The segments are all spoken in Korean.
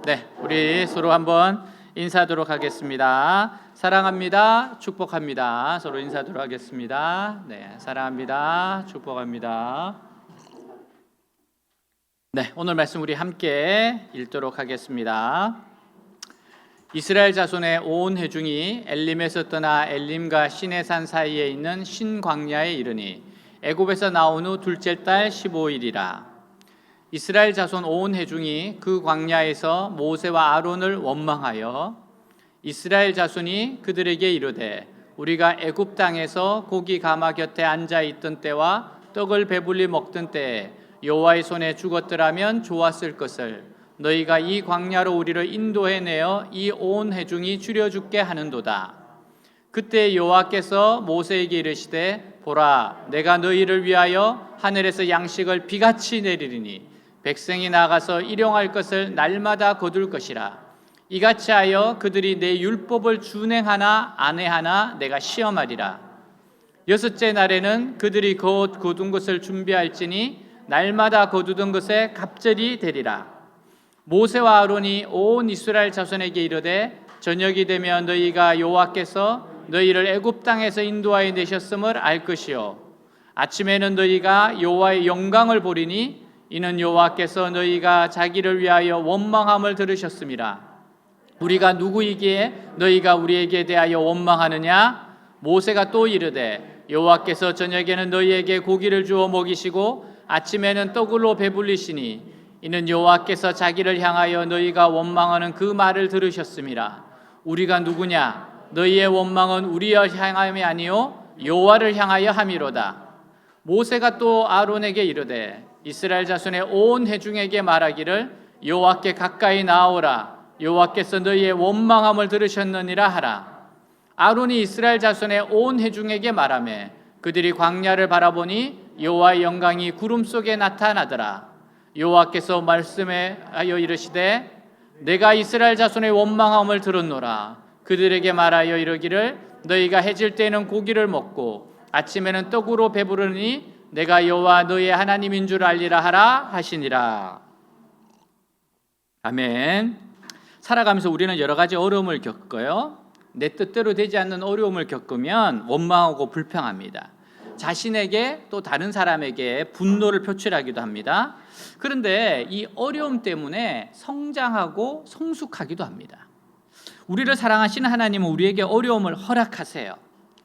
네, 우리 서로 한번 인사하도록 하겠습니다. 사랑합니다. 축복합니다. 서로 인사하도록 하겠습니다. 네, 사랑합니다. 축복합니다. 네, 오늘 말씀 우리 함께 읽도록 하겠습니다. 이스라엘 자손의 온 회중이 엘림에서 떠나 엘림과 시내산 사이에 있는 신광야에 이르니 애굽에서 나온 후 둘째 달 15일이라. 이스라엘 자손 온 회중이 그 광야에서 모세와 아론을 원망하여 이스라엘 자손이 그들에게 이르되 우리가 애굽 땅에서 고기 가마 곁에 앉아 있던 때와 떡을 배불리 먹던 때에 여호와의 손에 죽었더라면 좋았을 것을 너희가 이 광야로 우리를 인도해내어 이 온 회중이 죽여 죽게 하는도다. 그때 여호와께서 모세에게 이르시되 보라, 내가 너희를 위하여 하늘에서 양식을 비같이 내리리니 백성이 나가서 일용할 것을 날마다 거둘 것이라. 이같이 하여 그들이 내 율법을 준행하나 안 해하나 내가 시험하리라. 여섯째 날에는 그들이 거둔 것을 준비할지니 날마다 거두던 것에 갑절이 되리라. 모세와 아론이 온 이스라엘 자손에게 이르되 저녁이 되면 너희가 여호와께서 너희를 애굽 땅에서 인도하여 내셨음을 알 것이요 아침에는 너희가 여호와의 영광을 보리니 이는 여호와께서 너희가 자기를 위하여 원망함을 들으셨음이라. 우리가 누구이기에 너희가 우리에게 대하여 원망하느냐? 모세가 또 이르되 여호와께서 저녁에는 너희에게 고기를 주어 먹이시고 아침에는 떡으로 배불리시니 이는 여호와께서 자기를 향하여 너희가 원망하는 그 말을 들으셨음이라. 우리가 누구냐? 너희의 원망은 우리를 향함이 아니요 여호와를 향하여 함이로다. 모세가 또 아론에게 이르되 이스라엘 자손의 온 회중에게 말하기를 여호와께 가까이 나아오라. 여호와께서 너희의 원망함을 들으셨느니라 하라. 아론이 이스라엘 자손의 온 회중에게 말하매 그들이 광야를 바라보니 여호와의 영광이 구름 속에 나타나더라. 여호와께서 말씀하여 이르시되 내가 이스라엘 자손의 원망함을 들었노라. 그들에게 말하여 이르기를 너희가 해질 때에는 고기를 먹고 아침에는 떡으로 배부르니 내가 여호와 너희의 하나님인 줄 알리라 하라 하시니라. 아멘. 살아가면서 우리는 여러 가지 어려움을 겪어요. 내 뜻대로 되지 않는 어려움을 겪으면 원망하고 불평합니다. 자신에게 또 다른 사람에게 분노를 표출하기도 합니다. 그런데 이 어려움 때문에 성장하고 성숙하기도 합니다. 우리를 사랑하시는 하나님은 우리에게 어려움을 허락하세요.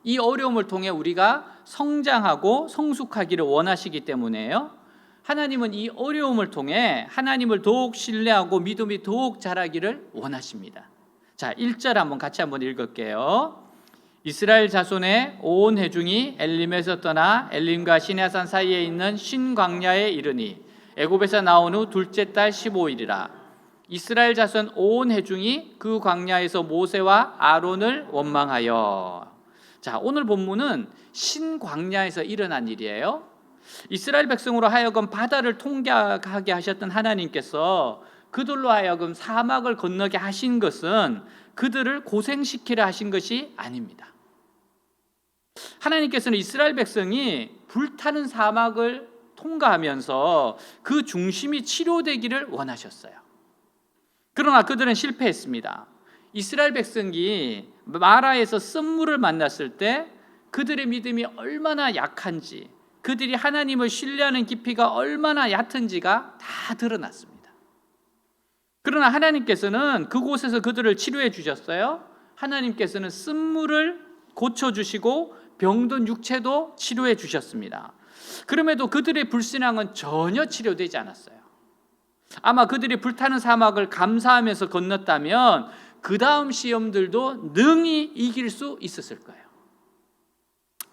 이 어려움을 통해 우리가 성장하고 성숙하기를 원하시기 때문에요. 하나님은 이 어려움을 통해 하나님을 더욱 신뢰하고 믿음이 더욱 자라기를 원하십니다. 자, 1절 한번 읽을게요. 이스라엘 자손의 온 회중이 엘림에서 떠나 엘림과 시내산 사이에 있는 신광야에 이르니 애굽에서 나온 후 둘째 달 15일이라. 이스라엘 자손 온 회중이 그 광야에서 모세와 아론을 원망하여. 자, 오늘 본문은 신광야에서 일어난 일이에요. 이스라엘 백성으로 하여금 바다를 통과하게 하셨던 하나님께서 그들로 하여금 사막을 건너게 하신 것은 그들을 고생시키려 하신 것이 아닙니다. 하나님께서는 이스라엘 백성이 불타는 사막을 통과하면서 그 중심이 치료되기를 원하셨어요. 그러나 그들은 실패했습니다. 이스라엘 백성이 마라에서 썸물을 만났을 때 그들의 믿음이 얼마나 약한지, 그들이 하나님을 신뢰하는 깊이가 얼마나 얕은지가 다 드러났습니다. 그러나 하나님께서는 그곳에서 그들을 치료해 주셨어요. 하나님께서는 썸물을 고쳐주시고 병든 육체도 치료해 주셨습니다. 그럼에도 그들의 불신앙은 전혀 치료되지 않았어요. 아마 그들이 불타는 사막을 감사하면서 건넜다면 그 다음 시험들도 능히 이길 수 있었을 거예요.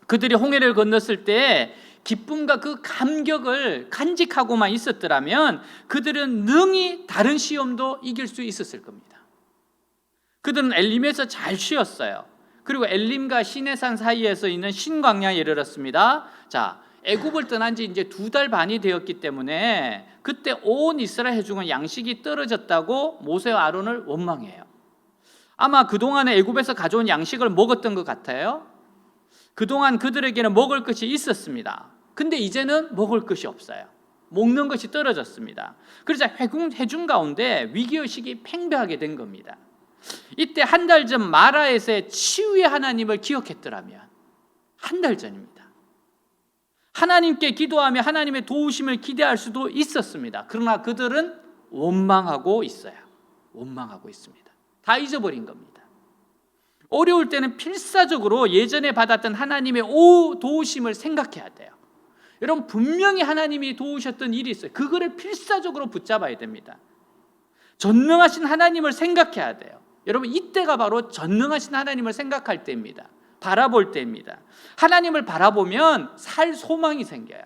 그들이 홍해를 건넜을 때 기쁨과 그 감격을 간직하고만 있었더라면 그들은 능히 다른 시험도 이길 수 있었을 겁니다. 그들은 엘림에서 잘 쉬었어요. 그리고 엘림과 시내산 사이에서 있는 신광야에 이르렀습니다. 자, 애굽을 떠난 지 이제 2달 반이 되었기 때문에 그때 온 이스라엘 회중은 양식이 떨어졌다고 모세와 아론을 원망해요. 아마 그동안에 애굽에서 가져온 양식을 먹었던 것 같아요. 그동안 그들에게는 먹을 것이 있었습니다. 근데 이제는 먹을 것이 없어요. 먹는 것이 떨어졌습니다. 그러자 회중 가운데 위기의식이 팽배하게 된 겁니다. 이때 한 달 전 마라에서의 치유의 하나님을 기억했더라면, 한 달 전입니다. 하나님께 기도하며 하나님의 도우심을 기대할 수도 있었습니다. 그러나 그들은 원망하고 있어요. 원망하고 있습니다. 다 잊어버린 겁니다. 어려울 때는 필사적으로 예전에 받았던 하나님의 도우심을 생각해야 돼요. 여러분, 분명히 하나님이 도우셨던 일이 있어요. 그거를 필사적으로 붙잡아야 됩니다. 전능하신 하나님을 생각해야 돼요. 여러분, 이때가 바로 전능하신 하나님을 생각할 때입니다. 바라볼 때입니다. 하나님을 바라보면 살 소망이 생겨요.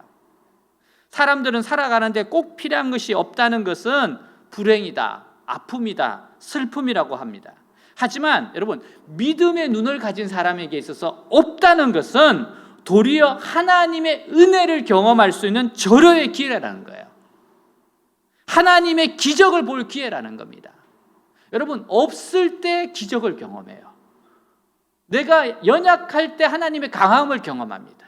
사람들은 살아가는데 꼭 필요한 것이 없다는 것은 불행이다, 아픔이다, 슬픔이라고 합니다. 하지만 여러분, 믿음의 눈을 가진 사람에게 있어서 없다는 것은 도리어 하나님의 은혜를 경험할 수 있는 절호의 기회라는 거예요. 하나님의 기적을 볼 기회라는 겁니다. 여러분, 없을 때 기적을 경험해요. 내가 연약할 때 하나님의 강함을 경험합니다.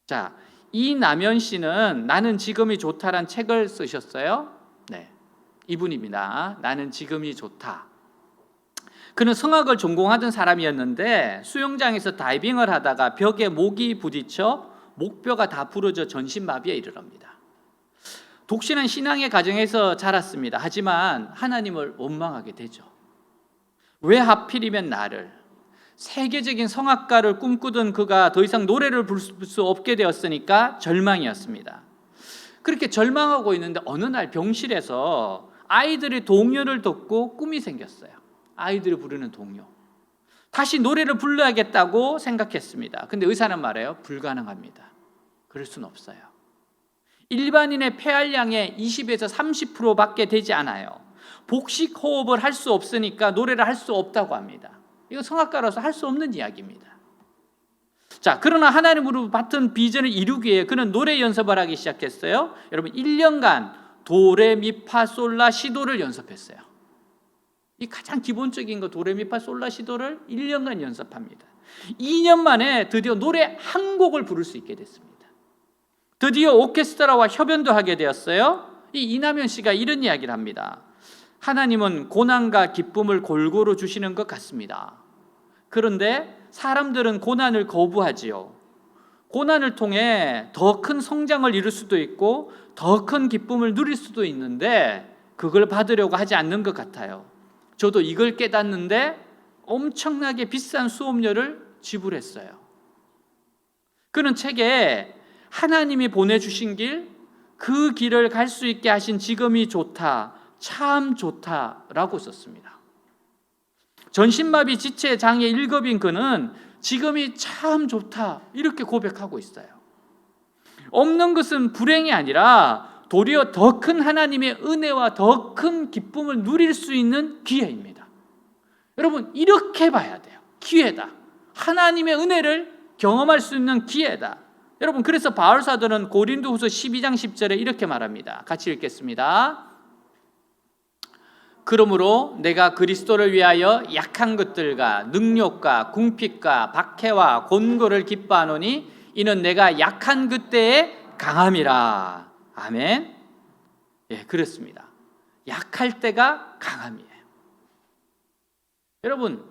자, 이남현 씨는 나는 지금이 좋다란 책을 쓰셨어요. 네, 이분입니다. 나는 지금이 좋다. 그는 성악을 전공하던 사람이었는데 수영장에서 다이빙을 하다가 벽에 목이 부딪혀 목뼈가 다 부러져 전신마비에 이르릅니다. 독실한 신앙의 가정에서 자랐습니다. 하지만 하나님을 원망하게 되죠. 왜 하필이면 나를? 세계적인 성악가를 꿈꾸던 그가 더 이상 노래를 부를 수 없게 되었으니까 절망이었습니다. 그렇게 절망하고 있는데 어느 날 병실에서 아이들의 동요를 듣고 꿈이 생겼어요. 아이들이 부르는 동요. 다시 노래를 불러야겠다고 생각했습니다. 근데 의사는 말해요. 불가능합니다. 그럴 수는 없어요. 일반인의 폐활량의 20에서 30%밖에 되지 않아요. 복식 호흡을 할 수 없으니까 노래를 할 수 없다고 합니다. 이거 성악가로서 할 수 없는 이야기입니다. 자, 그러나 하나님으로 받은 비전을 이루기 위해 그는 노래 연습을 하기 시작했어요. 여러분, 1년간 도레미파솔라시도를 연습했어요. 이 가장 기본적인 거 도레미파솔라시도를 1년간 연습합니다. 2년 만에 드디어 노래 한 곡을 부를 수 있게 됐습니다. 드디어 오케스트라와 협연도 하게 되었어요. 이 이남현 씨가 이런 이야기를 합니다. 하나님은 고난과 기쁨을 골고루 주시는 것 같습니다. 그런데 사람들은 고난을 거부하지요. 고난을 통해 더 큰 성장을 이룰 수도 있고 더 큰 기쁨을 누릴 수도 있는데 그걸 받으려고 하지 않는 것 같아요. 저도 이걸 깨닫는데 엄청나게 비싼 수업료를 지불했어요. 그는 책에 하나님이 보내주신 길, 그 길을 갈 수 있게 하신 지금이 좋다, 참 좋다라고 썼습니다. 전신마비 지체 장애 1급인 그는 지금이 참 좋다 이렇게 고백하고 있어요. 없는 것은 불행이 아니라 도리어 더 큰 하나님의 은혜와 더 큰 기쁨을 누릴 수 있는 기회입니다. 여러분, 이렇게 봐야 돼요. 기회다. 하나님의 은혜를 경험할 수 있는 기회다. 여러분, 그래서 바울 사도는 고린도후서 12장 10절에 이렇게 말합니다. 같이 읽겠습니다. 그러므로 내가 그리스도를 위하여 약한 것들과 능욕과 궁핍과 박해와 곤고를 기뻐하노니 이는 내가 약한 그때의 강함이라. 아멘. 예, 그렇습니다. 약할 때가 강함이에요. 여러분,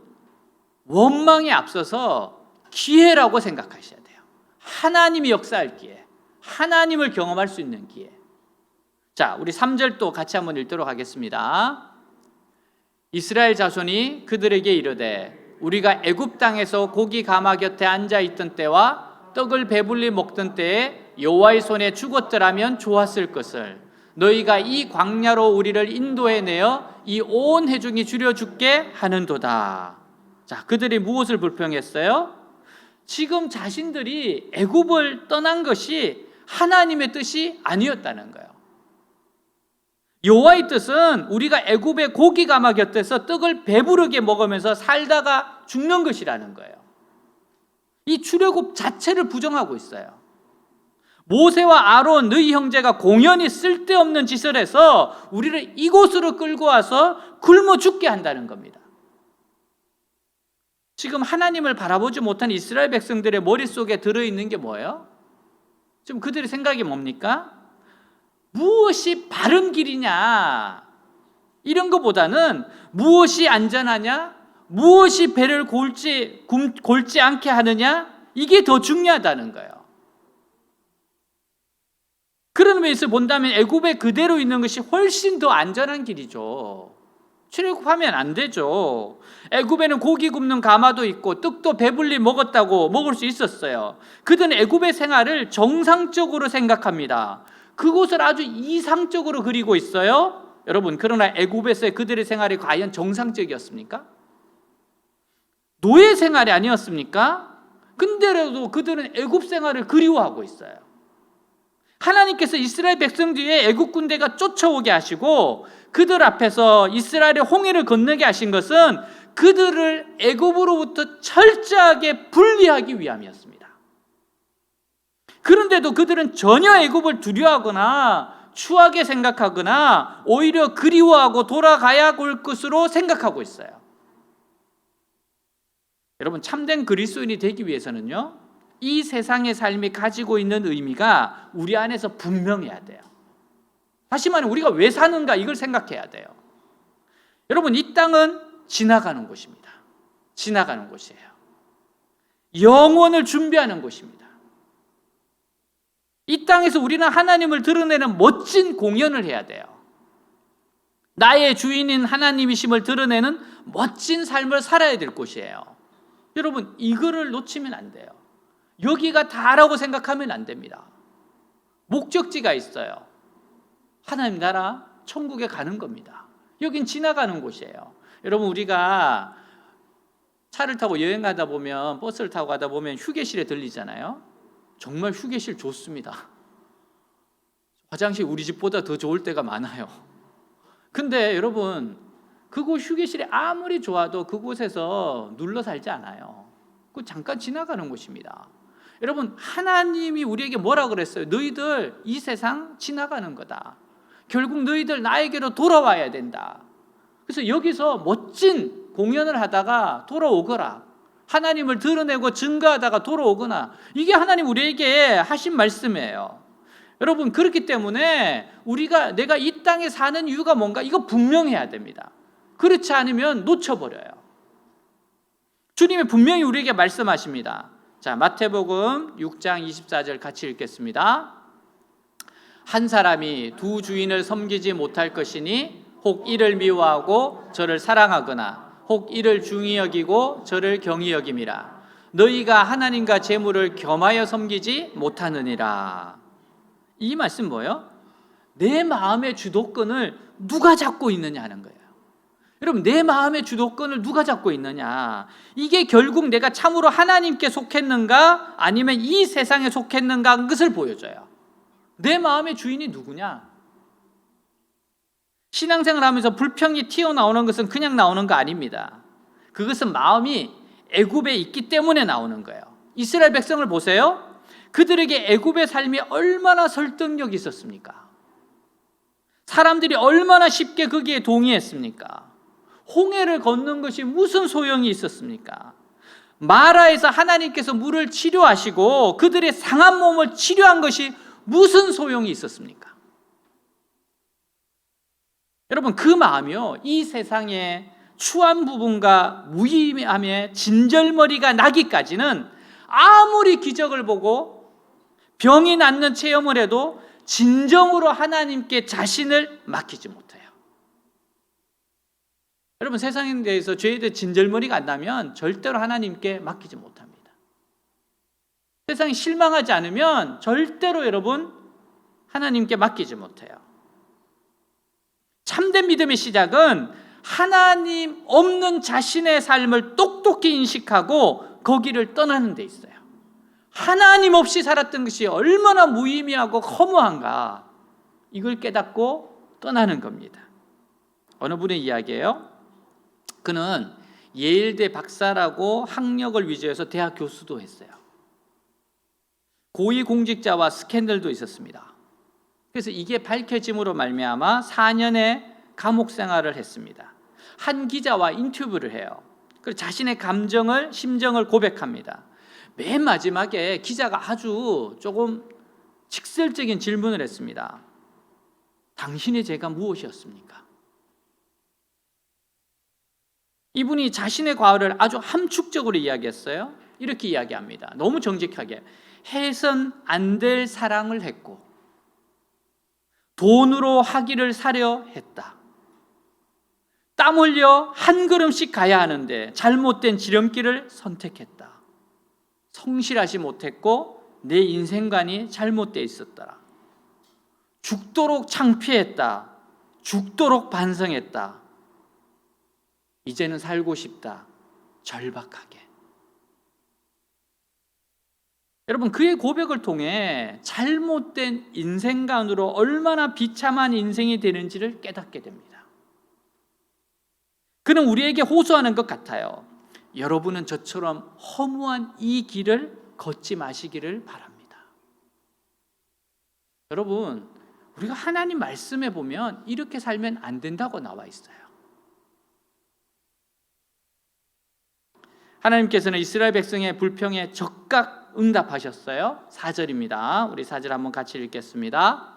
원망에 앞서서 기회라고 생각하셔야 돼요. 하나님이 역사할 기회, 하나님을 경험할 수 있는 기회. 자, 우리 3절 또 같이 한번 읽도록 하겠습니다. 이스라엘 자손이 그들에게 이르되 우리가 애굽 땅에서 고기 가마 곁에 앉아 있던 때와 떡을 배불리 먹던 때에 여호와의 손에 죽었더라면 좋았을 것을 너희가 이 광야로 우리를 인도해 내어 이 온 회중이 줄여 죽게 하는도다. 자, 그들이 무엇을 불평했어요? 지금 자신들이 애굽을 떠난 것이 하나님의 뜻이 아니었다는 거예요. 여호와의 뜻은 우리가 애굽의 고기 가마 곁에서 떡을 배부르게 먹으면서 살다가 죽는 것이라는 거예요. 이 출애굽 자체를 부정하고 있어요. 모세와 아론 너희 형제가 공연히 쓸데없는 짓을 해서 우리를 이곳으로 끌고 와서 굶어 죽게 한다는 겁니다. 지금 하나님을 바라보지 못한 이스라엘 백성들의 머릿속에 들어있는 게 뭐예요? 지금 그들의 생각이 뭡니까? 무엇이 바른 길이냐 이런 것보다는 무엇이 안전하냐, 무엇이 배를 골지 않게 하느냐, 이게 더 중요하다는 거예요. 그런 의미에서 본다면 애굽에 그대로 있는 것이 훨씬 더 안전한 길이죠. 출애굽하면 안 되죠. 애굽에는 고기 굽는 가마도 있고 떡도 배불리 먹었다고 먹을 수 있었어요. 그들은 애굽의 생활을 정상적으로 생각합니다. 그곳을 아주 이상적으로 그리고 있어요. 여러분, 그러나 애굽에서의 그들의 생활이 과연 정상적이었습니까? 노예 생활이 아니었습니까? 근데라도 그들은 애굽 생활을 그리워하고 있어요. 하나님께서 이스라엘 백성 뒤에 애굽 군대가 쫓아오게 하시고 그들 앞에서 이스라엘의 홍해를 건너게 하신 것은 그들을 애굽으로부터 철저하게 분리하기 위함이었습니다. 그런데도 그들은 전혀 애굽을 두려워하거나 추하게 생각하거나 오히려 그리워하고 돌아가야 할 것으로 생각하고 있어요. 여러분, 참된 그리스도인이 되기 위해서는요, 이 세상의 삶이 가지고 있는 의미가 우리 안에서 분명해야 돼요. 다시 말하면 우리가 왜 사는가 이걸 생각해야 돼요. 여러분, 이 땅은 지나가는 곳입니다. 지나가는 곳이에요. 영원을 준비하는 곳입니다. 이 땅에서 우리는 하나님을 드러내는 멋진 공연을 해야 돼요. 나의 주인인 하나님이심을 드러내는 멋진 삶을 살아야 될 곳이에요. 여러분, 이거를 놓치면 안 돼요. 여기가 다라고 생각하면 안 됩니다. 목적지가 있어요. 하나님 나라 천국에 가는 겁니다. 여긴 지나가는 곳이에요. 여러분, 우리가 차를 타고 여행 가다 보면, 버스를 타고 가다 보면 휴게실에 들리잖아요. 정말 휴게실 좋습니다. 화장실 우리 집보다 더 좋을 때가 많아요. 근데 여러분, 그곳 휴게실이 아무리 좋아도 그곳에서 눌러 살지 않아요. 그 잠깐 지나가는 곳입니다. 여러분, 하나님이 우리에게 뭐라 그랬어요? 너희들 이 세상 지나가는 거다. 결국 너희들 나에게로 돌아와야 된다. 그래서 여기서 멋진 공연을 하다가 돌아오거라. 하나님을 드러내고 증거하다가 돌아오거나, 이게 하나님 우리에게 하신 말씀이에요. 여러분, 그렇기 때문에 내가 이 땅에 사는 이유가 뭔가 이거 분명해야 됩니다. 그렇지 않으면 놓쳐버려요. 주님이 분명히 우리에게 말씀하십니다. 자, 마태복음 6장 24절 같이 읽겠습니다. 한 사람이 두 주인을 섬기지 못할 것이니 혹 이를 미워하고 저를 사랑하거나 혹 이를 중히 여기고 저를 경히 여김이라. 너희가 하나님과 재물을 겸하여 섬기지 못하느니라. 이 말씀 뭐예요? 내 마음의 주도권을 누가 잡고 있느냐 하는 거예요. 여러분, 내 마음의 주도권을 누가 잡고 있느냐, 이게 결국 내가 참으로 하나님께 속했는가 아니면 이 세상에 속했는가 하는 것을 보여줘요. 내 마음의 주인이 누구냐? 신앙생활 하면서 불평이 튀어나오는 것은 그냥 나오는 거 아닙니다. 그것은 마음이 애굽에 있기 때문에 나오는 거예요. 이스라엘 백성을 보세요. 그들에게 애굽의 삶이 얼마나 설득력이 있었습니까? 사람들이 얼마나 쉽게 거기에 동의했습니까? 홍해를 걷는 것이 무슨 소용이 있었습니까? 마라에서 하나님께서 물을 치료하시고 그들의 상한 몸을 치료한 것이 무슨 소용이 있었습니까? 여러분, 그 마음이요, 이 세상의 추한 부분과 무의미함에 진절머리가 나기까지는 아무리 기적을 보고 병이 낫는 체험을 해도 진정으로 하나님께 자신을 맡기지 못해요. 여러분, 세상에 대해서 죄에 대해 진절머리가 안 나면 절대로 하나님께 맡기지 못합니다. 세상이 실망하지 않으면 절대로 여러분 하나님께 맡기지 못해요. 참된 믿음의 시작은 하나님 없는 자신의 삶을 똑똑히 인식하고 거기를 떠나는 데 있어요. 하나님 없이 살았던 것이 얼마나 무의미하고 허무한가, 이걸 깨닫고 떠나는 겁니다. 어느 분의 이야기예요? 그는 예일대 박사라고 학력을 위조해서 대학 교수도 했어요. 고위공직자와 스캔들도 있었습니다. 그래서 이게 밝혀짐으로 말미암아 4년의 감옥 생활을 했습니다. 한 기자와 인터뷰를 해요. 그리고 자신의 심정을 고백합니다. 맨 마지막에 기자가 아주 조금 직설적인 질문을 했습니다. 당신의 죄가 무엇이었습니까? 이분이 자신의 과거를 아주 함축적으로 이야기했어요. 이렇게 이야기합니다. 너무 정직하게. 해선 안 될 사랑을 했고 돈으로 학위를 사려 했다. 땀 흘려 한 걸음씩 가야 하는데 잘못된 지름길을 선택했다. 성실하지 못했고 내 인생관이 잘못되어 있었더라. 죽도록 창피했다. 죽도록 반성했다. 이제는 살고 싶다. 절박하게. 여러분, 그의 고백을 통해 잘못된 인생관으로 얼마나 비참한 인생이 되는지를 깨닫게 됩니다. 그는 우리에게 호소하는 것 같아요. 여러분은 저처럼 허무한 이 길을 걷지 마시기를 바랍니다. 여러분, 우리가 하나님 말씀에 보면 이렇게 살면 안 된다고 나와 있어요. 하나님께서는 이스라엘 백성의 불평에 적극 응답하셨어요. 4절입니다. 우리 4절 한번 같이 읽겠습니다.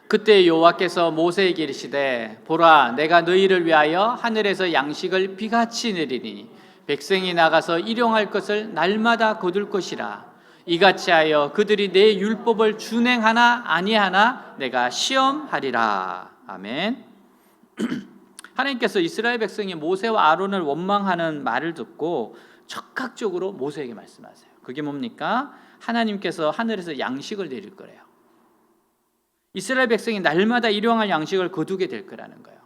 그때 여호와께서 모세에게 이르시되 보라 내가 너희를 위하여 하늘에서 양식을 비같이 내리니 백성이 나가서 일용할 것을 날마다 거둘 것이라. 이같이 하여 그들이 내 율법을 준행하나 아니하나 내가 시험하리라. 아멘. 하나님께서 이스라엘 백성이 모세와 아론을 원망하는 말을 듣고 적극적으로 모세에게 말씀하세요. 그게 뭡니까? 하나님께서 하늘에서 양식을 내릴 거래요. 이스라엘 백성이 날마다 일용할 양식을 거두게 될 거라는 거예요.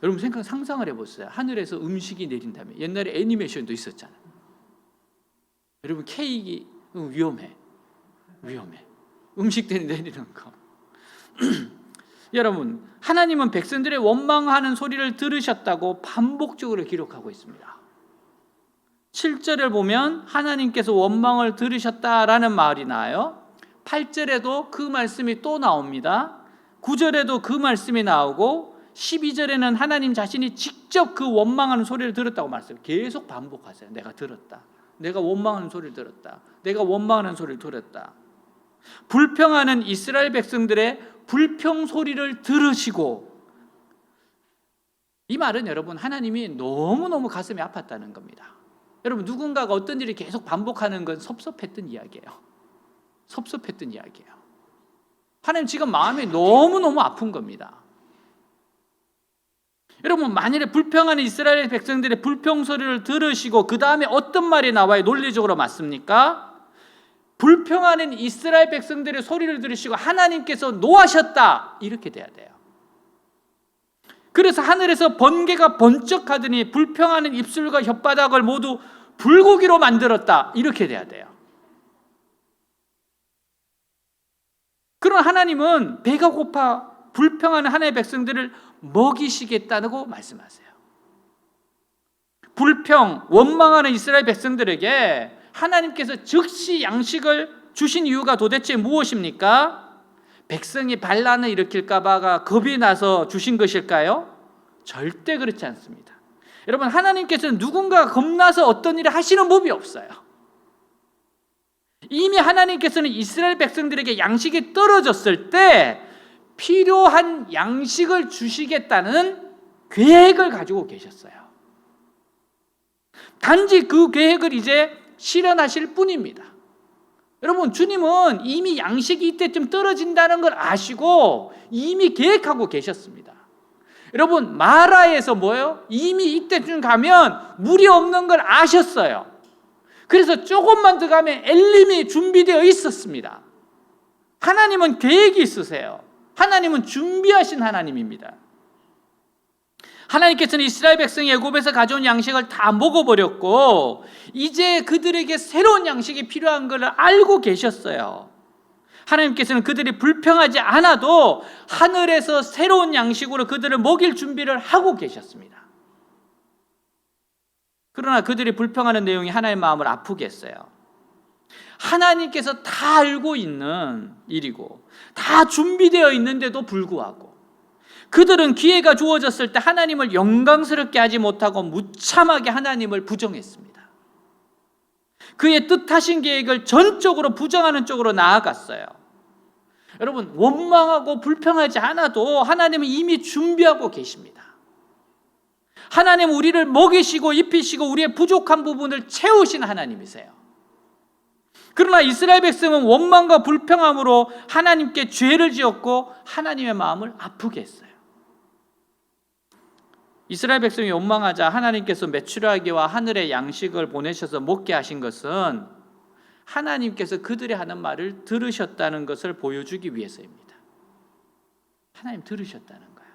여러분 상상을 해보세요. 하늘에서 음식이 내린다면. 옛날에 애니메이션도 있었잖아요. 여러분 케이크 위험해. 음식들이 내리는 거. 여러분, 하나님은 백성들의 원망하는 소리를 들으셨다고 반복적으로 기록하고 있습니다. 7절을 보면 하나님께서 원망을 들으셨다라는 말이 나와요. 8절에도 그 말씀이 또 나옵니다. 9절에도 그 말씀이 나오고 12절에는 하나님 자신이 직접 그 원망하는 소리를 들었다고 말씀해요. 계속 반복하세요. 내가 들었다. 내가 원망하는 소리를 들었다. 내가 원망하는 소리를 들었다. 불평하는 이스라엘 백성들의 불평 소리를 들으시고, 이 말은 여러분 하나님이 너무너무 가슴이 아팠다는 겁니다. 여러분 누군가가 어떤 일을 계속 반복하는 건 섭섭했던 이야기예요. 하나님 지금 마음이 너무너무 아픈 겁니다. 여러분 만일에 불평하는 이스라엘 백성들의 불평 소리를 들으시고 그 다음에 어떤 말이 나와야 논리적으로 맞습니까? 불평하는 이스라엘 백성들의 소리를 들으시고 하나님께서 노하셨다 이렇게 돼야 돼요. 그래서 하늘에서 번개가 번쩍하더니 불평하는 입술과 혓바닥을 모두 불고기로 만들었다 이렇게 돼야 돼요. 그런 하나님은 배가 고파 불평하는 하나님의 백성들을 먹이시겠다고 말씀하세요. 불평, 원망하는 이스라엘 백성들에게 하나님께서 즉시 양식을 주신 이유가 도대체 무엇입니까? 백성이 반란을 일으킬까 봐가 겁이 나서 주신 것일까요? 절대 그렇지 않습니다. 여러분 하나님께서는 누군가 겁나서 어떤 일을 하시는 법이 없어요. 이미 하나님께서는 이스라엘 백성들에게 양식이 떨어졌을 때 필요한 양식을 주시겠다는 계획을 가지고 계셨어요. 단지 그 계획을 이제 실현하실 뿐입니다. 여러분 주님은 이미 양식이 이때쯤 떨어진다는 걸 아시고 이미 계획하고 계셨습니다. 여러분 마라에서 뭐예요? 이미 이때쯤 가면 물이 없는 걸 아셨어요. 그래서 조금만 더 가면 엘림이 준비되어 있었습니다. 하나님은 계획이 있으세요. 하나님은 준비하신 하나님입니다. 하나님께서는 이스라엘 백성이 애굽에서 가져온 양식을 다 먹어버렸고 이제 그들에게 새로운 양식이 필요한 걸 알고 계셨어요. 하나님께서는 그들이 불평하지 않아도 하늘에서 새로운 양식으로 그들을 먹일 준비를 하고 계셨습니다. 그러나 그들이 불평하는 내용이 하나님의 마음을 아프게 했어요. 하나님께서 다 알고 있는 일이고 다 준비되어 있는데도 불구하고 그들은 기회가 주어졌을 때 하나님을 영광스럽게 하지 못하고 무참하게 하나님을 부정했습니다. 그의 뜻하신 계획을 전적으로 부정하는 쪽으로 나아갔어요. 여러분, 원망하고 불평하지 않아도 하나님은 이미 준비하고 계십니다. 하나님은 우리를 먹이시고 입히시고 우리의 부족한 부분을 채우신 하나님이세요. 그러나 이스라엘 백성은 원망과 불평함으로 하나님께 죄를 지었고 하나님의 마음을 아프게 했어요. 이스라엘 백성이 원망하자 하나님께서 메추라기와 하늘의 양식을 보내셔서 먹게 하신 것은 하나님께서 그들이 하는 말을 들으셨다는 것을 보여주기 위해서입니다. 하나님 들으셨다는 거예요.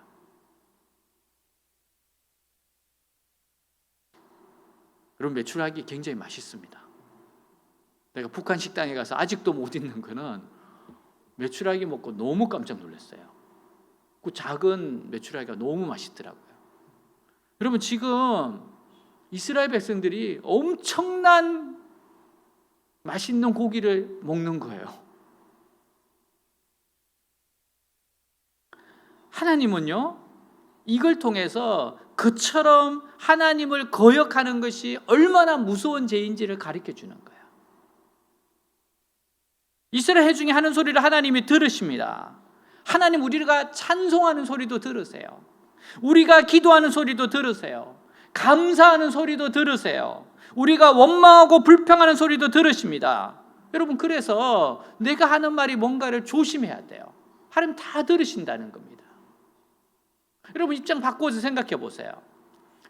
여러분, 메추라기 굉장히 맛있습니다. 내가 북한 식당에 가서 아직도 못 잊는 거는 메추라기 먹고 너무 깜짝 놀랐어요. 그 작은 메추라기가 너무 맛있더라고요. 여러분, 지금 이스라엘 백성들이 엄청난 맛있는 고기를 먹는 거예요. 하나님은요, 이걸 통해서 그처럼 하나님을 거역하는 것이 얼마나 무서운 죄인지를 가르쳐 주는 거예요. 이스라엘 중에 하는 소리를 하나님이 들으십니다. 하나님, 우리가 찬송하는 소리도 들으세요. 우리가 기도하는 소리도 들으세요. 감사하는 소리도 들으세요. 우리가 원망하고 불평하는 소리도 들으십니다. 여러분, 그래서 내가 하는 말이 뭔가를 조심해야 돼요. 하나님 다 들으신다는 겁니다. 여러분, 입장 바꿔서 생각해 보세요.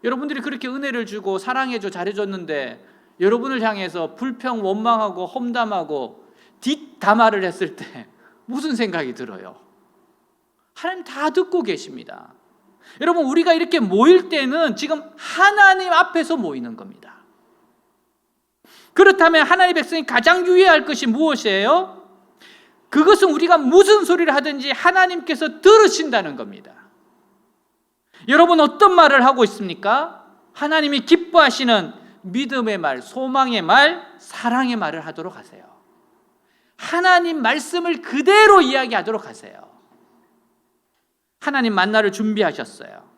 여러분들이 그렇게 은혜를 주고 사랑해줘 잘해줬는데 여러분을 향해서 불평, 원망하고 험담하고 뒷담화를 했을 때 무슨 생각이 들어요? 하나님 다 듣고 계십니다. 여러분, 우리가 이렇게 모일 때는 지금 하나님 앞에서 모이는 겁니다. 그렇다면 하나님의 백성이 가장 유의해야 할 것이 무엇이에요? 그것은 우리가 무슨 소리를 하든지 하나님께서 들으신다는 겁니다. 여러분, 어떤 말을 하고 있습니까? 하나님이 기뻐하시는 믿음의 말, 소망의 말, 사랑의 말을 하도록 하세요. 하나님 말씀을 그대로 이야기하도록 하세요. 하나님 만나를 준비하셨어요.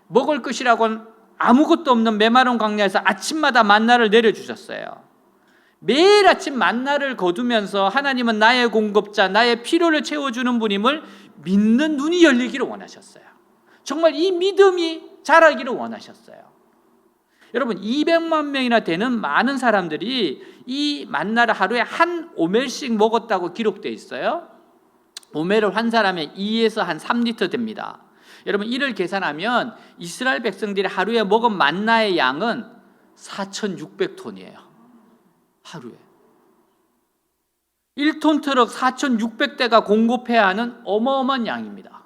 먹을 것이라고는 아무것도 없는 메마른 광야에서 아침마다 만나를 내려주셨어요. 매일 아침 만나를 거두면서 하나님은 나의 공급자, 나의 필요를 채워주는 분임을 믿는 눈이 열리기를 원하셨어요. 정말 이 믿음이 자라기를 원하셨어요. 여러분, 200만 명이나 되는 많은 사람들이 이 만나를 하루에 한 오멜씩 먹었다고 기록되어 있어요. 오멜을 한 사람의 2에서 한 3리터 됩니다. 여러분, 이를 계산하면 이스라엘 백성들이 하루에 먹은 만나의 양은 4,600톤이에요. 하루에 1톤 트럭 4,600대가 공급해야 하는 어마어마한 양입니다.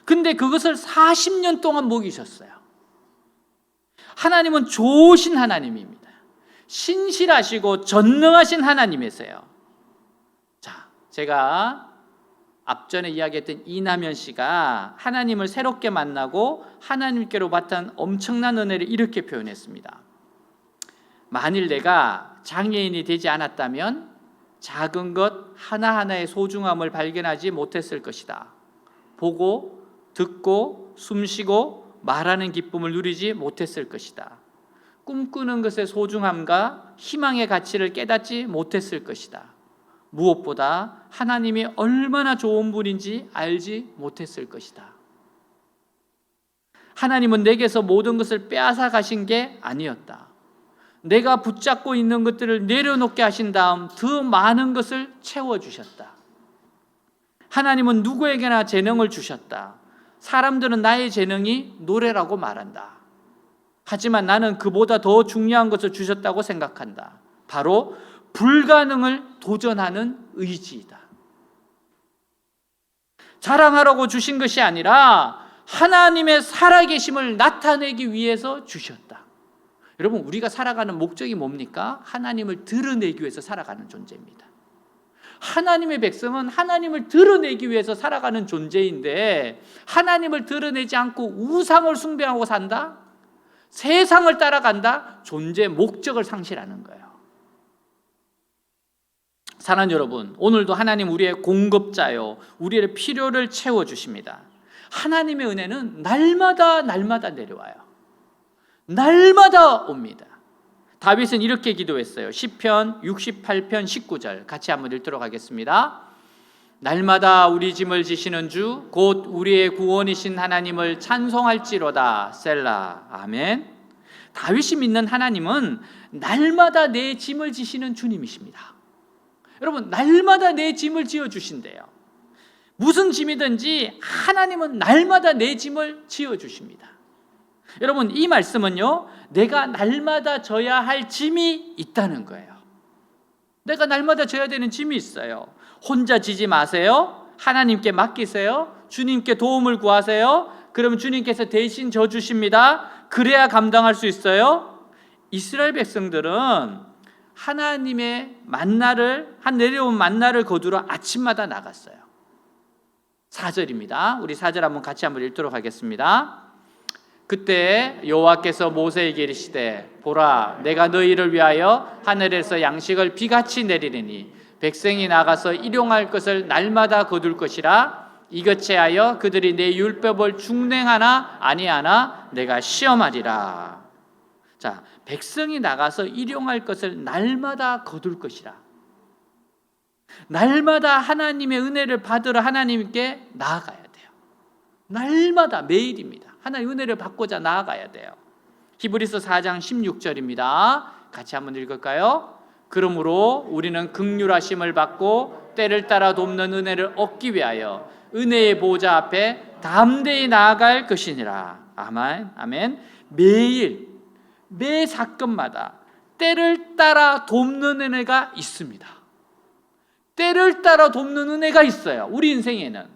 근데 그것을 40년 동안 먹이셨어요. 하나님은 좋으신 하나님입니다. 신실하시고 전능하신 하나님이세요. 자, 제가 앞전에 이야기했던 이남현 씨가 하나님을 새롭게 만나고 하나님께로 받은 엄청난 은혜를 이렇게 표현했습니다. 만일 내가 장애인이 되지 않았다면 작은 것 하나하나의 소중함을 발견하지 못했을 것이다. 보고, 듣고, 숨쉬고, 말하는 기쁨을 누리지 못했을 것이다. 꿈꾸는 것의 소중함과 희망의 가치를 깨닫지 못했을 것이다. 무엇보다 하나님이 얼마나 좋은 분인지 알지 못했을 것이다. 하나님은 내게서 모든 것을 빼앗아 가신 게 아니었다. 내가 붙잡고 있는 것들을 내려놓게 하신 다음 더 많은 것을 채워주셨다. 하나님은 누구에게나 재능을 주셨다. 사람들은 나의 재능이 노래라고 말한다. 하지만 나는 그보다 더 중요한 것을 주셨다고 생각한다. 바로 불가능을 도전하는 의지이다. 자랑하라고 주신 것이 아니라 하나님의 살아계심을 나타내기 위해서 주셨다. 여러분, 우리가 살아가는 목적이 뭡니까? 하나님을 드러내기 위해서 살아가는 존재입니다. 하나님의 백성은 하나님을 드러내기 위해서 살아가는 존재인데 하나님을 드러내지 않고 우상을 숭배하고 산다? 세상을 따라간다? 존재의 목적을 상실하는 거예요. 사랑하는 여러분, 오늘도 하나님 우리의 공급자요, 우리의 필요를 채워주십니다. 하나님의 은혜는 날마다 내려와요. 날마다 옵니다. 다윗은 이렇게 기도했어요. 시편 68편 19절 같이 한번 읽도록 하겠습니다. 날마다 우리 짐을 지시는 주 곧 우리의 구원이신 하나님을 찬송할지로다. 셀라. 아멘. 다윗이 믿는 하나님은 날마다 내 짐을 지시는 주님이십니다. 여러분, 날마다 내 짐을 지어주신대요. 무슨 짐이든지 하나님은 날마다 내 짐을 지어주십니다. 여러분, 이 말씀은요, 내가 날마다 져야 할 짐이 있다는 거예요. 내가 날마다 져야 되는 짐이 있어요. 혼자 지지 마세요. 하나님께 맡기세요. 주님께 도움을 구하세요. 그러면 주님께서 대신 져주십니다. 그래야 감당할 수 있어요. 이스라엘 백성들은 하나님의 내려온 만나를 거두러 아침마다 나갔어요. 4절입니다. 우리 4절 한번 같이 한번 읽도록 하겠습니다. 그때 여호와께서 모세에게 이르시되 보라, 내가 너희를 위하여 하늘에서 양식을 비같이 내리리니 백성이 나가서 일용할 것을 날마다 거둘 것이라. 이것에 하여 그들이 내 율법을 준행하나 아니하나 내가 시험하리라. 자, 백성이 나가서 일용할 것을 날마다 거둘 것이라. 날마다 하나님의 은혜를 받으러 하나님께 나아가야 돼요. 날마다, 매일입니다. 하나님의 은혜를 받고자 나아가야 돼요. 히브리서 4장 16절입니다. 같이 한번 읽을까요? 그러므로 우리는 긍휼하심을 받고 때를 따라 돕는 은혜를 얻기 위하여 은혜의 보좌 앞에 담대히 나아갈 것이니라. 아멘. 아멘. 매일, 매 사건마다 때를 따라 돕는 은혜가 있습니다. 때를 따라 돕는 은혜가 있어요. 우리 인생에는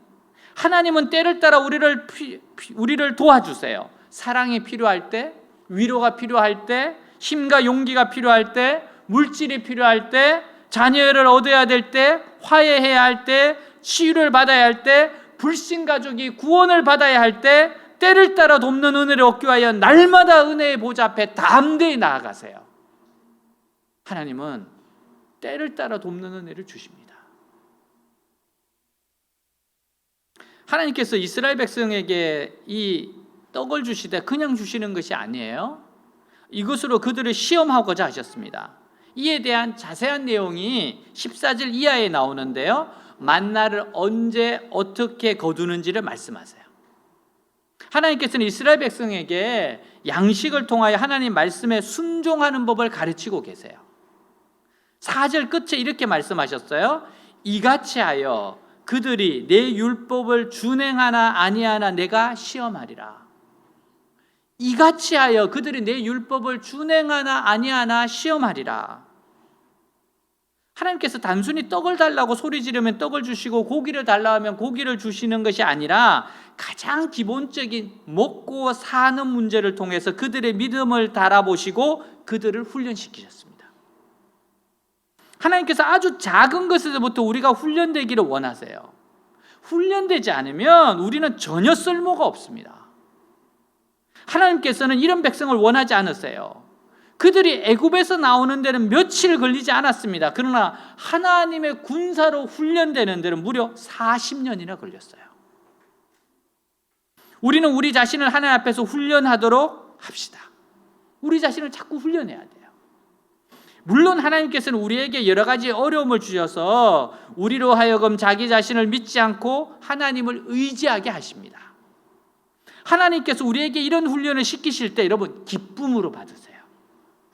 하나님은 때를 따라 우리를 도와주세요. 사랑이 필요할 때, 위로가 필요할 때, 힘과 용기가 필요할 때, 물질이 필요할 때, 자녀를 얻어야 될 때, 화해해야 할 때, 치유를 받아야 할 때, 불신 가족이 구원을 받아야 할 때, 때를 따라 돕는 은혜를 얻기 위하여 날마다 은혜의 보좌 앞에 담대히 나아가세요. 하나님은 때를 따라 돕는 은혜를 주십니다. 하나님께서 이스라엘 백성에게 이 떡을 주시되 그냥 주시는 것이 아니에요. 이것으로 그들을 시험하고자 하셨습니다. 이에 대한 자세한 내용이 14절 이하에 나오는데요, 만나를 언제 어떻게 거두는지를 말씀하세요. 하나님께서는 이스라엘 백성에게 양식을 통하여 하나님 말씀에 순종하는 법을 가르치고 계세요. 4절 끝에 이렇게 말씀하셨어요. 이같이 하여 그들이 내 율법을 준행하나 아니하나 내가 시험하리라. 이같이 하여 그들이 내 율법을 준행하나 아니하나 시험하리라. 하나님께서 단순히 떡을 달라고 소리 지르면 떡을 주시고 고기를 달라 하면 고기를 주시는 것이 아니라 가장 기본적인 먹고 사는 문제를 통해서 그들의 믿음을 달아보시고 그들을 훈련시키셨습니다. 하나님께서 아주 작은 것에서부터 우리가 훈련되기를 원하세요. 훈련되지 않으면 우리는 전혀 쓸모가 없습니다. 하나님께서는 이런 백성을 원하지 않으세요. 그들이 애굽에서 나오는 데는 며칠 걸리지 않았습니다. 그러나 하나님의 군사로 훈련되는 데는 무려 40년이나 걸렸어요. 우리는 우리 자신을 하나님 앞에서 훈련하도록 합시다. 우리 자신을 자꾸 훈련해야 돼요. 물론 하나님께서는 우리에게 여러 가지 어려움을 주셔서 우리로 하여금 자기 자신을 믿지 않고 하나님을 의지하게 하십니다. 하나님께서 우리에게 이런 훈련을 시키실 때 여러분 기쁨으로 받으세요.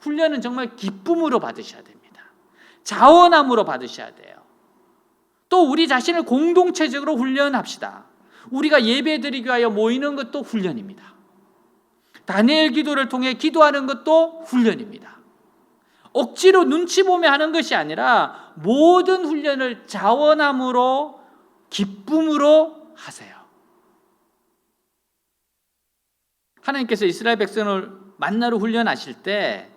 훈련은 정말 기쁨으로 받으셔야 됩니다. 자원함으로 받으셔야 돼요. 또 우리 자신을 공동체적으로 훈련합시다. 우리가 예배드리기 위하여 모이는 것도 훈련입니다. 다니엘 기도를 통해 기도하는 것도 훈련입니다. 억지로 눈치 보며 하는 것이 아니라 모든 훈련을 자원함으로 기쁨으로 하세요. 하나님께서 이스라엘 백성을 만나러 훈련하실 때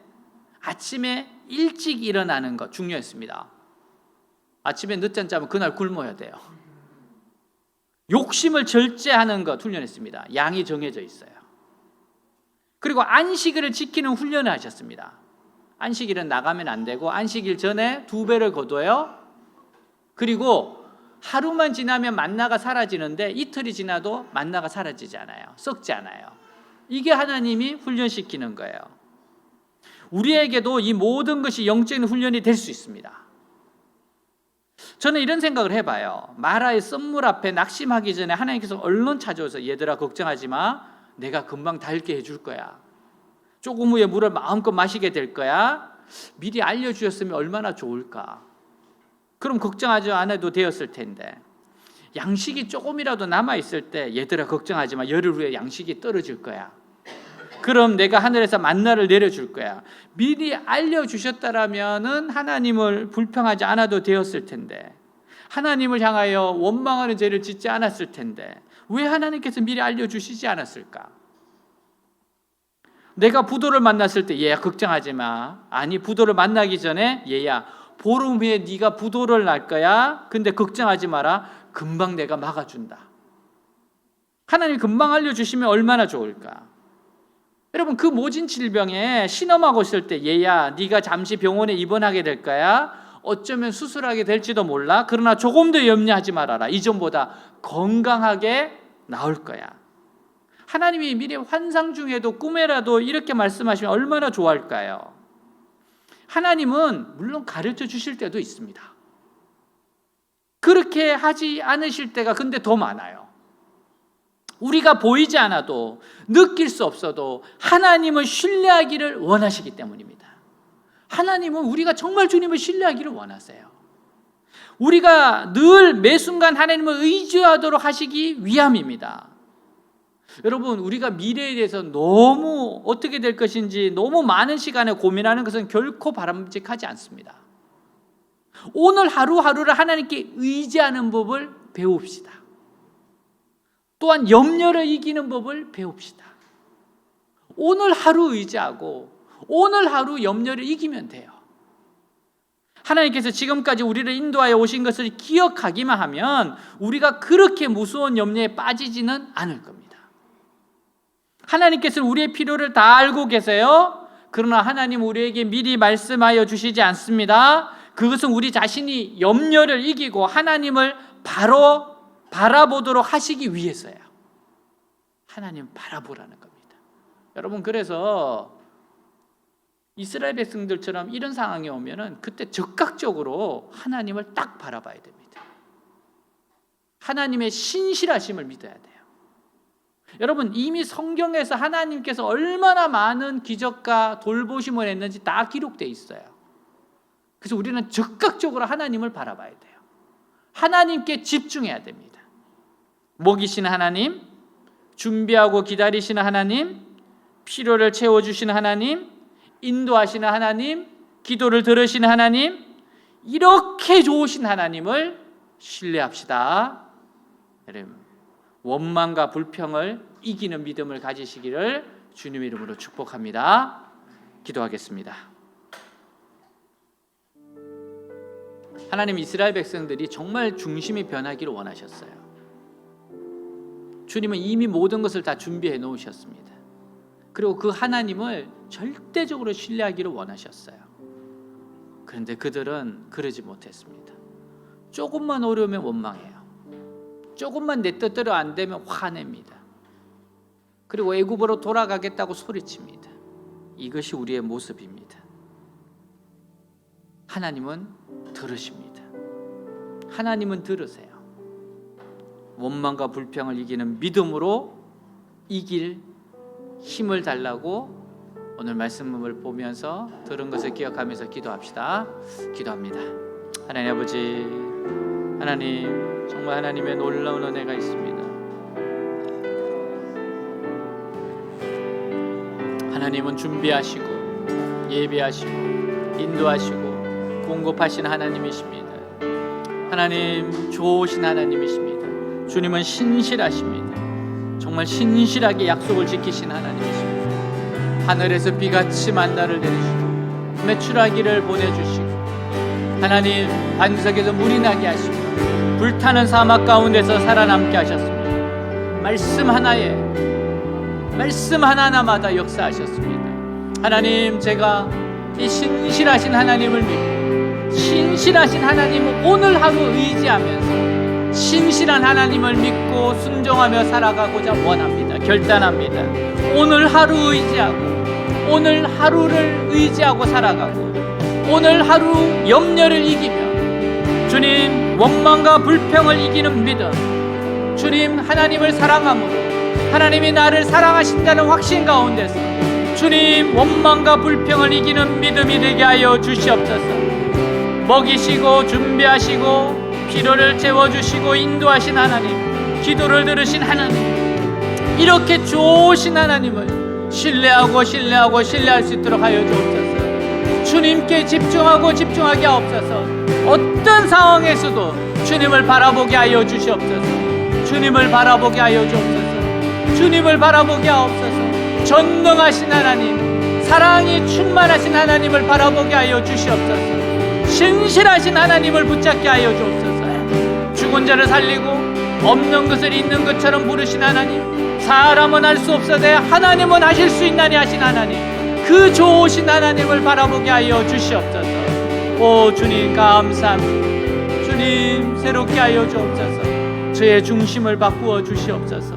아침에 일찍 일어나는 것 중요했습니다. 아침에 늦잠 자면 그날 굶어야 돼요. 욕심을 절제하는 것 훈련했습니다. 양이 정해져 있어요. 그리고 안식일을 지키는 훈련을 하셨습니다. 안식일은 나가면 안 되고 안식일 전에 2배를 거둬요. 그리고 하루만 지나면 만나가 사라지는데 이틀이 지나도 만나가 사라지지 않아요. 썩지 않아요. 이게 하나님이 훈련시키는 거예요. 우리에게도 이 모든 것이 영적인 훈련이 될 수 있습니다. 저는 이런 생각을 해봐요. 마라의 썸물 앞에 낙심하기 전에 하나님께서 얼른 찾아오서 얘들아 걱정하지 마. 내가 금방 닳게 해줄 거야. 조금 후에 물을 마음껏 마시게 될 거야. 미리 알려주셨으면 얼마나 좋을까. 그럼 걱정하지 않아도 되었을 텐데, 양식이 조금이라도 남아있을 때 얘들아 걱정하지 마. 열흘 후에 양식이 떨어질 거야. 그럼 내가 하늘에서 만나를 내려줄 거야. 미리 알려주셨다라면은 하나님을 불평하지 않아도 되었을 텐데, 하나님을 향하여 원망하는 죄를 짓지 않았을 텐데 왜 하나님께서 미리 알려주시지 않았을까? 내가 부도를 만났을 때 얘야 걱정하지 마. 아니 부도를 만나기 전에 얘야 보름 후에 네가 부도를 날 거야. 근데 걱정하지 마라. 금방 내가 막아준다. 하나님 금방 알려주시면 얼마나 좋을까? 여러분 그 모진 질병에 신음하고 있을 때 얘야 네가 잠시 병원에 입원하게 될 거야. 어쩌면 수술하게 될지도 몰라. 그러나 조금 더 염려하지 말아라. 이전보다 건강하게 나올 거야. 하나님이 미리 환상 중에도 꿈에라도 이렇게 말씀하시면 얼마나 좋아할까요? 하나님은 물론 가르쳐 주실 때도 있습니다. 그렇게 하지 않으실 때가 근데 더 많아요. 우리가 보이지 않아도 느낄 수 없어도 하나님을 신뢰하기를 원하시기 때문입니다. 하나님은 우리가 정말 주님을 신뢰하기를 원하세요. 우리가 늘 매 순간 하나님을 의지하도록 하시기 위함입니다. 여러분 우리가 미래에 대해서 너무 어떻게 될 것인지 너무 많은 시간에 고민하는 것은 결코 바람직하지 않습니다. 오늘 하루하루를 하나님께 의지하는 법을 배웁시다. 또한 염려를 이기는 법을 배웁시다. 오늘 하루 의지하고 오늘 하루 염려를 이기면 돼요. 하나님께서 지금까지 우리를 인도하여 오신 것을 기억하기만 하면 우리가 그렇게 무서운 염려에 빠지지는 않을 겁니다. 하나님께서는 우리의 필요를 다 알고 계세요. 그러나 하나님 우리에게 미리 말씀하여 주시지 않습니다. 그것은 우리 자신이 염려를 이기고 하나님을 바로 바라보도록 하시기 위해서예요. 하나님 바라보라는 겁니다. 여러분 그래서 이스라엘 백성들처럼 이런 상황이 오면은 그때 적극적으로 하나님을 딱 바라봐야 됩니다. 하나님의 신실하심을 믿어야 돼요. 여러분 이미 성경에서 하나님께서 얼마나 많은 기적과 돌보심을 했는지 다 기록되어 있어요. 그래서 우리는 적극적으로 하나님을 바라봐야 돼요. 하나님께 집중해야 됩니다. 먹이시는 하나님, 준비하고 기다리시는 하나님, 필요를 채워주시는 하나님, 인도하시는 하나님, 기도를 들으시는 하나님, 이렇게 좋으신 하나님을 신뢰합시다. 여러분 원망과 불평을 이기는 믿음을 가지시기를 주님의 이름으로 축복합니다. 기도하겠습니다. 하나님 이스라엘 백성들이 정말 중심이 변하기를 원하셨어요. 주님은 이미 모든 것을 다 준비해 놓으셨습니다. 그리고 그 하나님을 절대적으로 신뢰하기를 원하셨어요. 그런데 그들은 그러지 못했습니다. 조금만 어려우면 원망해요. 조금만 내 뜻대로 안 되면 화냅니다. 그리고 애굽으로 돌아가겠다고 소리칩니다. 이것이 우리의 모습입니다. 하나님은 들으십니다. 하나님은 들으세요. 원망과 불평을 이기는 믿음으로 이길 힘을 달라고 오늘 말씀을 보면서 들은 것을 기억하면서 기도합시다. 기도합니다. 하나님 아버지, 하나님 정말 하나님의 놀라운 은혜가 있습니다. 하나님은 준비하시고 예배하시고 인도하시고 공급하신 하나님이십니다. 하나님 좋으신 하나님이십니다. 주님은 신실하십니다. 정말 신실하게 약속을 지키신 하나님이십니다. 하늘에서 비같이 만나를 내리시고 매출하기를 보내주시고 하나님 반석에서 물이 나게 하시고 불타는 사막 가운데서 살아남게 하셨습니다. 말씀 하나하나마다 역사하셨습니다. 하나님 제가 이 신실하신 하나님을 믿고 신실하신 하나님을 오늘 하루 의지하면서 신실한 하나님을 믿고 순종하며 살아가고자 원합니다. 결단합니다. 오늘 하루 의지하고 오늘 하루를 의지하고 살아가고 오늘 하루 염려를 이기며 주님, 원망과 불평을 이기는 믿음, 주님, 하나님을 사랑함으로 하나님이 나를 사랑하신다는 확신 가운데서 주님, 원망과 불평을 이기는 믿음이 되게 하여 주시옵소서. 먹이시고 준비하시고 필요를 채워주시고 인도하신 하나님, 기도를 들으신 하나님, 이렇게 좋으신 하나님을 신뢰하고 신뢰할 수 있도록 하여 주옵소서. 주님께 집중하고 집중하게 하옵소서. 어떤 상황에서도 주님을 바라보게 하여 주시옵소서. 주님을 바라보게 하여 주옵소서. 주님을 바라보게 하옵소서. 전능하신 하나님, 사랑이 충만하신 하나님을 바라보게 하여 주시옵소서. 신실하신 하나님을 붙잡게 하여 주옵소서. 죽은 자를 살리고 없는 것을 있는 것처럼 부르신 하나님, 사람은 할 수 없어도 하나님은 하실 수 있나니 하신 하나님, 그 좋으신 하나님을 바라보게 하여 주시옵소서. 오 주님, 감사합니다. 주님, 새롭게 하여 주옵소서. 저의 중심을 바꾸어 주시옵소서.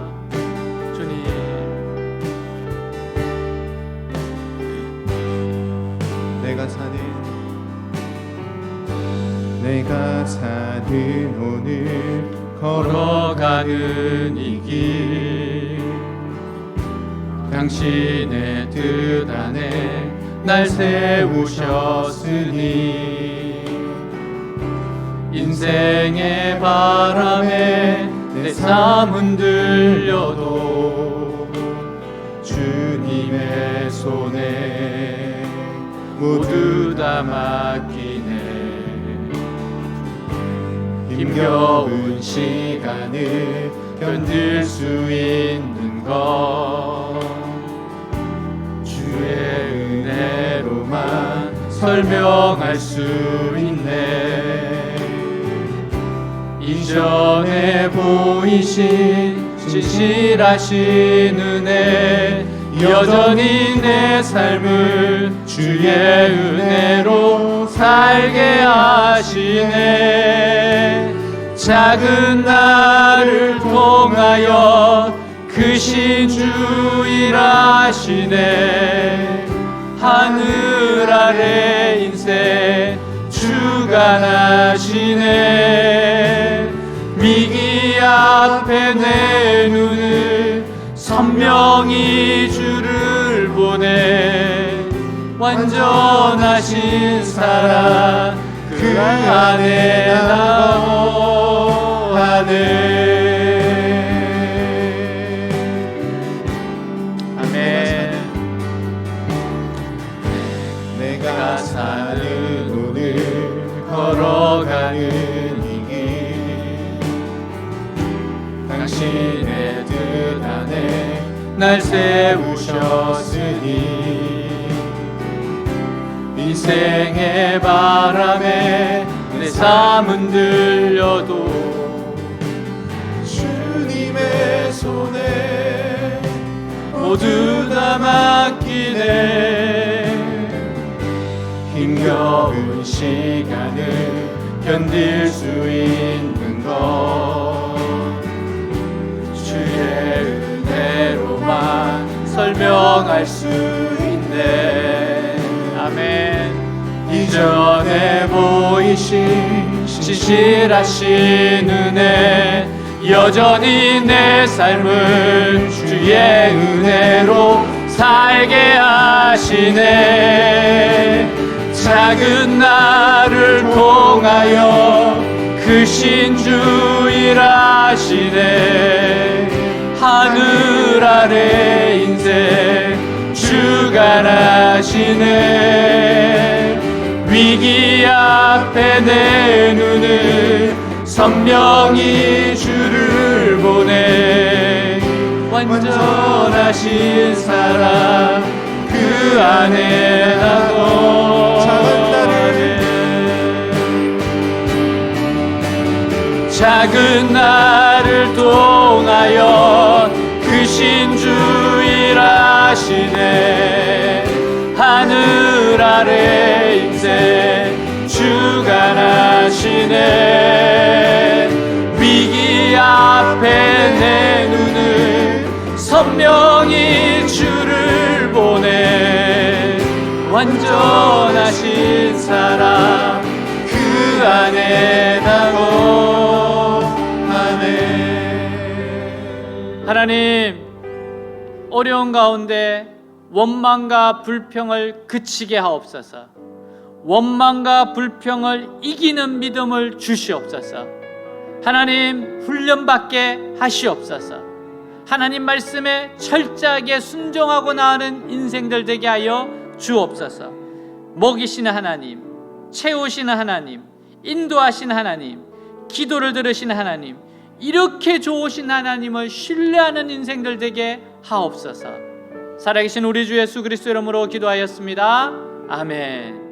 주님, 내가 사는 오늘 걸어가는 이 길, 당신의 뜻 안에 날 세우셨으니 인생의 바람에 내 삶 흔들려도 주님의 손에 모두 다 맡기네. 힘겨운 시간을 견딜 수 있는 것 주의 은혜로만 설명할 수 있네. 이전에 보이신 진실하신 은혜, 여전히 내 삶을 주의 은혜로 살게 하시네. 작은 나를 통하여 크신 주 일하시네. 하늘 아래 인생 주가 나시네. 위기 앞에 내 눈을 선명히 주를 보내. 완전하신 사랑 그 안에 나오하네. 아멘. 내가 사는 오늘 걸어가는 이 길, 당신의 뜻 안에 날 세우셨으니 인생의 바람에 내 삶 흔들려도 주님의 손에 모두 다 맡기네. 힘겨운 시간을 견딜 수 있는 것 주의 은혜로만 설명할 수 있네. 아멘. 이전에 보이신 진실하신 은혜, 여전히 내 삶을 주의 은혜로 살게 하시네. 작은 나를 통하여 크신 주 일하시네. 하늘 아래 인생 주가 나시네. 위기 앞에 내 눈을 선명히 주를 보내. 완전하신 사랑 그 안에 나도 작은 나를 통하여 크신 주 일하시네. 하늘 아래 인생 주가 나시네. 위기 앞에 내 눈을 선명히 주를 보내. 완전하신 사랑 그 안에 하나님, 어려운 가운데 원망과 불평을 그치게 하옵소서. 원망과 불평을 이기는 믿음을 주시옵소서. 하나님, 훈련받게 하시옵소서. 하나님 말씀에 철저하게 순종하고 나아가는 인생들 되게 하여 주옵소서. 먹이시는 하나님, 채우시는 하나님, 인도하시는 하나님, 기도를 들으시는 하나님, 이렇게 좋으신 하나님을 신뢰하는 인생들 되게 하옵소서. 살아계신 우리 주 예수 그리스도 이름으로 기도하였습니다. 아멘.